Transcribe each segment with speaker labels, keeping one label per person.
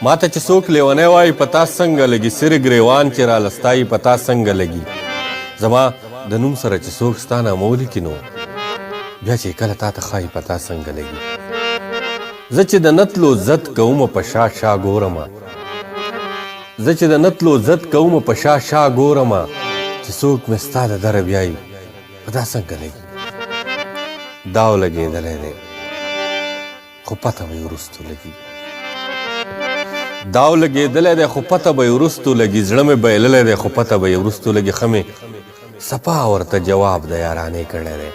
Speaker 1: ماته چې څوک لیونی وایي په تا څنګه لګي سر ګریوان چې رالستایي په تا څنګه لګي زما د نوم سره چې څوک ستا نامه ولیکي نو بیا چې کله تا ته ښایي په تا څنګه لګي زه چې د نتلو زد کومه په شا شا ګورمه زه چې د نتلو زد کومه په شا شا ګورمه چې څوک مې ستا د دره بیایي په تا څنګه لګي داو لګېدلی دی خو پته به یې وروستو لګي داو لګېدلی دی خو پته به یې وروستو لګي زړه مې بایللی دی خو پته به یې وروستو لګي ښه مې سپا ورته جواب د یارانې کړی دی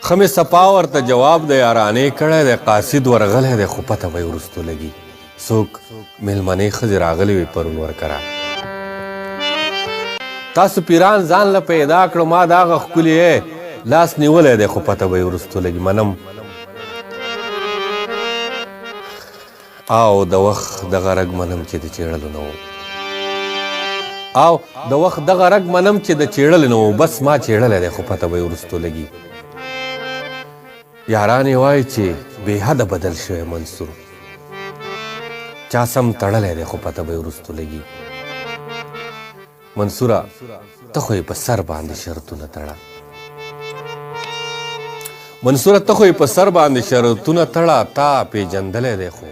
Speaker 1: ښه مې سپا ورته جواب د یارانې کړی دی قاصد ورغلی دی خو پته به یې وروستو لګي څوک مېلمنې ښځې راغلې وې پرون ورکره تاسو پیران ځان له پیدا کړو ما د هغه ښکلي لاس نیولی دی خو پته به یې وروستو لګي منم او د وخت دغه رګ منم چې د چیړلو نه و او د وخت دغه رګ منم چې د چیړلو نه و بس ما چیړلی دی خو پته به یې وروستو لګي یاران یې وایي چې بې حده بدل شوی منصور چا سم تړلی دی خو پته به یې وروستو لګي منصوره ته خو یې په سر باندې شرطونه تړه منصوره ته خو یې په سر باندې شرطونه تړه تا پیژندلی دی خو